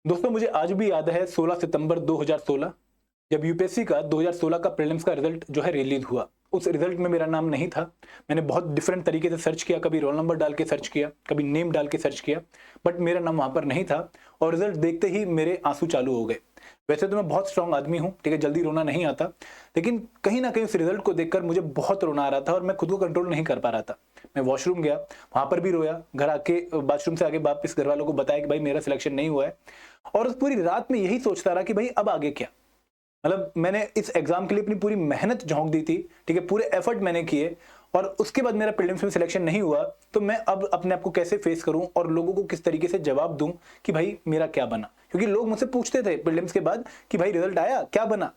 दोस्तों मुझे आज भी याद है 16 सितंबर 2016 जब यूपीएससी का 2016 का प्रीलिम्स का रिजल्ट जो है रिलीज हुआ। उस रिजल्ट में मेरा नाम नहीं था। मैंने बहुत डिफरेंट तरीके से सर्च किया, कभी रोल नंबर डाल के सर्च किया, कभी नेम डाल के सर्च किया, बट मेरा नाम वहां पर नहीं था। और रिजल्ट देखते ही मेरे आंसू चालू हो गए। वैसे तो मैं बहुत स्ट्रांग आदमी हूँ, ठीक है, जल्दी रोना नहीं आता, लेकिन कहीं ना कहीं उस रिजल्ट को देखकर मुझे बहुत रोना आ रहा था और मैं खुद को कंट्रोल नहीं कर पा रहा था। मैं वॉशरूम गया, वहां पर भी रोया, घर आके बाथरूम से आगे वापस घर वालों को बताया कि भाई मेरा सिलेक्शन नहीं हुआ है। और उस पूरी रात में यही सोचता रहा कि भाई अब आगे क्या। मतलब मैंने इस एग्जाम के लिए अपनी पूरी मेहनत झोंक दी थी, ठीक है, पूरे एफर्ट मैंने किए, और उसके बाद मेरा प्रीलिम्स में सिलेक्शन नहीं हुआ, तो मैं अब अपने आप को कैसे फेस करूं और लोगों को किस तरीके से जवाब दूं कि भाई मेरा क्या बना। क्योंकि लोग मुझसे पूछते थे प्रीलिम्स के बाद कि भाई रिजल्ट आया, क्या बना,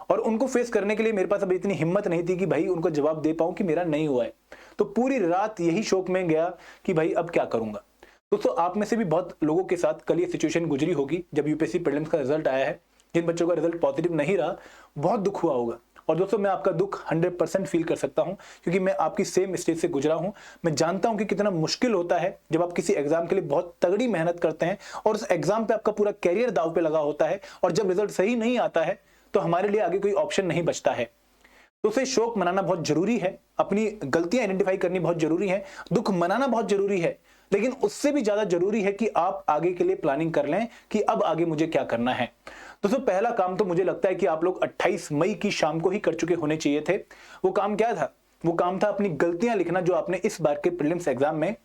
और उनको फेस करने के लिए मेरे पास अब इतनी हिम्मत नहीं थी कि भाई उनको जवाब दे पाऊं कि मेरा नहीं हुआ है। तो पूरी रात यही शोक में गया कि भाई अब क्या करूंगा। दोस्तों आप में से भी बहुत लोगों के साथ कल ये सिचुएशन गुजरी होगी जब यूपीएससी प्रीलिम्स का रिजल्ट आया है। जिन बच्चों का रिजल्ट पॉजिटिव नहीं रहा, बहुत दुख हुआ होगा। और दोस्तों मैं आपका दुख 100% फील कर सकता हूं, क्योंकि मैं आपकी सेम स्टेज से गुजरा हूं। मैं जानता हूं कि कितना मुश्किल होता है जब आप किसी एग्जाम के लिए बहुत तगड़ी मेहनत करते हैं और उस एग्जाम पे आपका पूरा कैरियर दांव पे लगा होता है, और जब रिजल्ट सही नहीं आता है तो हमारे लिए आगे कोई ऑप्शन नहीं बचता है। तो उसे शोक मनाना बहुत जरूरी है, अपनी गलतियां आइडेंटिफाई करनी बहुत जरूरी है, दुख मनाना बहुत जरूरी है, लेकिन उससे भी ज्यादा जरूरी है कि आप आगे के लिए प्लानिंग कर लें कि अब आगे मुझे क्या करना है। दोस्तों पहला काम तो मुझे लगता है कि आप लोग 28 मई की शाम को ही कर चुके होने चाहिए थे। वो काम क्या था? वो काम था अपनी गलतियां लिखना जो आपने इस बार के प्रीलिम्स एग्जाम में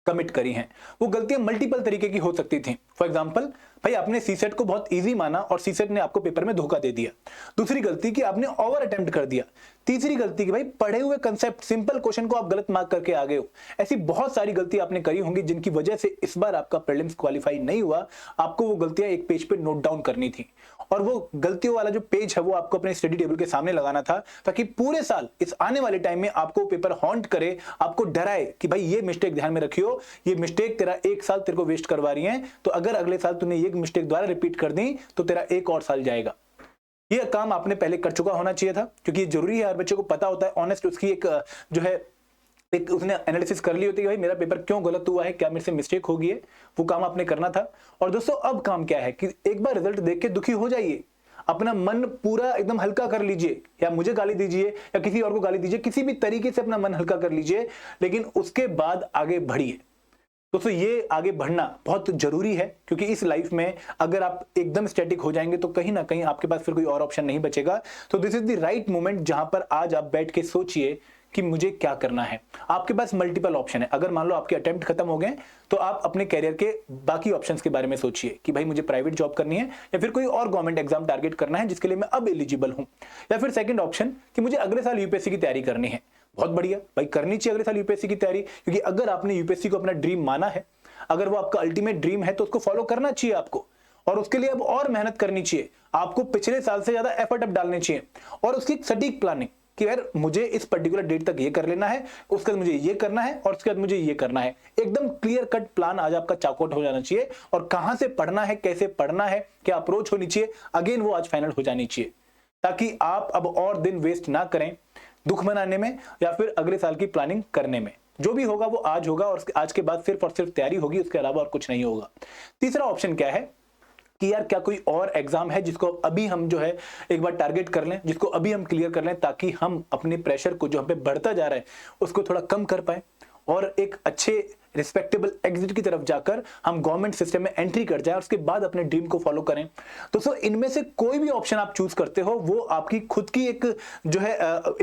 कमिट करी हैं। वो गलतियां मल्टीपल तरीके की हो सकती थी। फॉर एग्जांपल, भाई आपने सीसेट को बहुत इजी माना और सीसेट ने आपको पेपर में धोखा दे दिया। दूसरी गलती कि आपने ओवर अटेम्प्ट कर दिया। तीसरी गलती कि भाई पढ़े हुए कंसेप्ट सिंपल क्वेश्चन को आप गलत मार्क करके आ गए हो। ऐसी बहुत सारी गलती आपने करी होंगी जिनकी वजह से इस बार आपका प्रीलिम्स क्वालिफाई नहीं हुआ। आपको वो गलतियां एक पेज पे नोट डाउन करनी थी, और वो गलतियों वाला जो पेज है वो आपको अपने स्टडी टेबल के सामने लगाना था, ताकि पूरे साल इस आने वाले टाइम में आपको पेपर हॉन्ट करे, आपको डराए कि भाई ये मिस्टेक ध्यान में रखियो, ये मिस्टेक तेरा एक साल तेरे को वेस्ट करवा रही है, तो अगर अगले साल तूने ये मिस्टेक दोबारा रिपीट कर दी तो तेरा एक और साल जाएगा। ये काम आपने पहले कर चुका होना चाहिए था, क्योंकि ये जरूरी है। हर बच्चे को पता होता है, ऑनेस्ट उसकी एक जो है एक उसने एनालिसिस कर ली होती है कि भाई मेरा पेपर क्यों गलत हुआ है, क्या मेरे से मिस्टेक हो गई है। वो काम आपने करना था। और दोस्तों अब काम क्या है कि एक बार रिजल्ट देख के दुखी हो जाइए, अपना मन पूरा एकदम हल्का कर लीजिए, या मुझे गाली दीजिए या किसी और को गाली दीजिए, किसी भी तरीके से अपना मन हल्का कर लीजिए, लेकिन उसके बाद आगे बढ़िए। दोस्तों ये आगे बढ़ना बहुत जरूरी है, क्योंकि इस लाइफ में अगर आप एकदम स्टैटिक हो जाएंगे तो कहीं ना कहीं आपके पास फिर कोई और ऑप्शन नहीं बचेगा। तो this is the right moment जहां पर आज आप बैठ के सोचिए कि मुझे क्या करना है। आपके पास मल्टीपल ऑप्शन है। अगर मान लो आपके अटेम्प्ट खत्म हो गए तो आप अपने कैरियर के बाकी ऑप्शंस के बारे में सोचिए कि भाई मुझे प्राइवेट जॉब करनी है, या फिर कोई और गवर्नमेंट एग्जाम टारगेट करना है जिसके लिए मैं अब एलिजिबल हूं, या फिर सेकंड ऑप्शन कि मुझे अगले साल यूपीएससी की तैयारी करनी है। बहुत बढ़िया भाई, करनी चाहिए अगले साल यूपीएससी की तैयारी, क्योंकि अगर आपने यूपीएससी को अपना ड्रीम माना है, अगर वो आपका अल्टीमेट ड्रीम है, तो उसको फॉलो करना चाहिए आपको, और उसके लिए अब और मेहनत करनी चाहिए। आपको पिछले साल से ज्यादा एफर्ट अब डालने चाहिए, और उसकी सटीक प्लानिंग कि यार मुझे इस पर्टिकुलर डेट तक ये कर लेना है, उसके बाद मुझे ये करना है, और उसके बाद मुझे ये करना है। एकदम क्लियर कट प्लान आज आपका चाकआउट हो जाना चाहिए, और कहां से पढ़ना है, कैसे पढ़ना है, क्या अप्रोच होनी चाहिए, अगेन वो आज फाइनल हो जानी चाहिए, ताकि आप अब और दिन वेस्ट ना करें दुख मनाने में या फिर अगले साल की प्लानिंग करने में। जो भी होगा वो आज होगा, और आज के बाद सिर्फ और सिर्फ तैयारी होगी, उसके अलावा और कुछ नहीं होगा। तीसरा ऑप्शन क्या है कि यार क्या कोई और एग्जाम है जिसको अभी हम जो है एक बार टारगेट कर लें, जिसको अभी हम क्लियर कर लें, ताकि हम अपने प्रेशर को जो हम पे बढ़ता जा रहा है उसको थोड़ा कम कर पाए, और एक अच्छे रिस्पेक्टेबल एग्जिट की तरफ जाकर हम गवर्नमेंट सिस्टम में एंट्री कर जाए, और उसके बाद अपने ड्रीम को फॉलो करें। दोस्तों इनमें से कोई भी ऑप्शन आप चूज करते हो वो आपकी खुद की एक जो है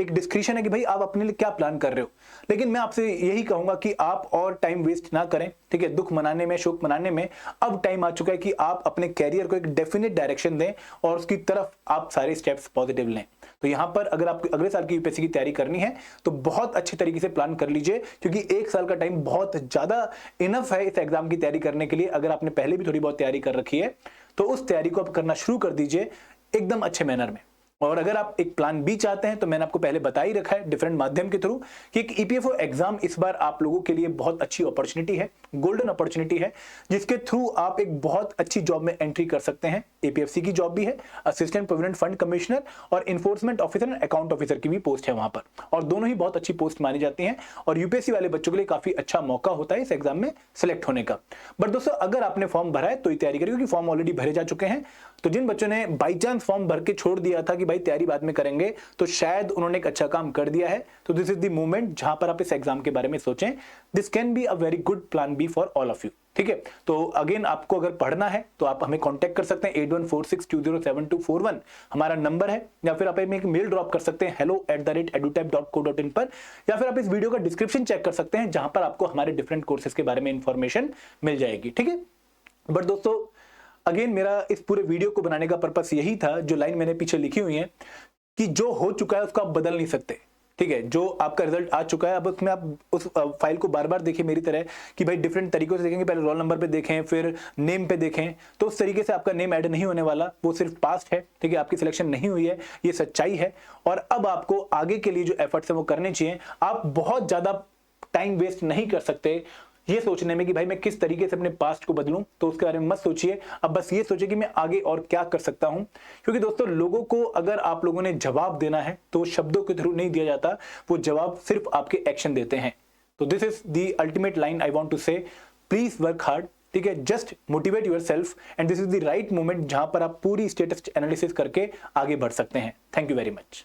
एक डिस्क्रिप्शन है कि भाई आप अपने लिए क्या प्लान कर रहे हो। लेकिन मैं आपसे यही कहूंगा कि आप और टाइम वेस्ट ना करें, ठीक है, दुख मनाने में, शोक मनाने में। अब टाइम आ चुका है कि आप अपने कैरियर को एक डेफिनेट डायरेक्शन दें और उसकी तरफ आप सारे स्टेप्स पॉजिटिव लें। तो यहां पर अगर आपको अगले साल की यूपीएससी की तैयारी करनी है तो बहुत अच्छे तरीके से प्लान कर लीजिए, क्योंकि एक साल का टाइम बहुत ज्यादा इनफ है इस एग्जाम की तैयारी करने के लिए। अगर आपने पहले भी थोड़ी बहुत तैयारी कर रखी है तो उस तैयारी को आप करना शुरू कर दीजिए एकदम अच्छे मैनर में। और अगर आप एक प्लान बी चाहते हैं तो मैंने आपको पहले बता ही रखा है डिफरेंट माध्यम के थ्रू कि एक ईपीएफओ एग्जाम इस बार आप लोगों के लिए बहुत अच्छी अपॉर्चुनिटी है, गोल्डन अपॉर्चुनिटी है, जिसके थ्रू आप एक बहुत अच्छी जॉब में एंट्री कर सकते हैं। एपीएफसी की जॉब भी है, असिस्टेंट प्रोविडेंट फंड कमिश्नर और enforcement officer and account officer की भी पोस्ट है वहां पर, और दोनों ही बहुत अच्छी पोस्ट मानी जाती हैं और यूपीएससी वाले बच्चों के लिए काफी अच्छा मौका होता है इस एग्जाम में सिलेक्ट होने का। बट दोस्तों अगर आपने फॉर्म भरा है तो तैयारी करिए, क्योंकि फॉर्म ऑलरेडी भरे जा चुके हैं। तो जिन बच्चों ने बाई चांस फॉर्म भर के छोड़ दिया था कि भाई तैयारी बाद में करेंगे, तो शायद उन्होंने एक अच्छा काम कर दिया है। तो दिस इज द मोमेंट जहां पर आप इस एग्जाम के बारे में सोचें। This can be a very good plan B for all of you. ठीक है, तो अगेन आपको अगर पढ़ना है तो आप हमें कांटेक्ट कर सकते हैं 8146207241 हमारा नंबर है, या फिर आप हमें एक मेल ड्रॉप कर सकते हैं hello@edutech.co.in पर, या फिर आप इस वीडियो का डिस्क्रिप्शन चेक कर सकते हैं जहां पर आपको हमारे डिफरेंट कोर्सेज के बारे में इंफॉर्मेशन मिल जाएगी। ठीक है, बट दोस्तों अगेन मेरा इस पूरे वीडियो को बनाने का पर्पस यही था, जो लाइन मैंने पीछे लिखी हुई है कि जो हो चुका है उसको आप बदल नहीं सकते। ठीक है, जो आपका रिजल्ट आ चुका है अब उसमें आप उस फाइल को बार बार देखिए मेरी तरह कि भाई डिफरेंट तरीकों से देखेंगे, पहले रोल नंबर पे देखें फिर नेम पे देखें, तो उस तरीके से आपका नेम ऐड नहीं होने वाला, वो सिर्फ पास्ट है। ठीक है, आपकी सिलेक्शन नहीं हुई है, ये सच्चाई है। और अब आपको आगे के लिए जो एफर्ट्स है वो करने चाहिए। आप बहुत ज्यादा टाइम वेस्ट नहीं कर सकते ये सोचने में कि भाई मैं किस तरीके से अपने पास्ट को बदलूं, तो उसके बारे में मत सोचिए। अब बस ये सोचिए कि मैं आगे और क्या कर सकता हूं, क्योंकि दोस्तों लोगों को अगर आप लोगों ने जवाब देना है तो शब्दों के थ्रू नहीं दिया जाता, वो जवाब सिर्फ आपके एक्शन देते हैं। तो this is the ultimate line I want to say, please work hard. ठीक है, just motivate yourself and this is the right moment जहां पर आप पूरी स्टेटस एनालिसिस करके आगे बढ़ सकते हैं। Thank you very much.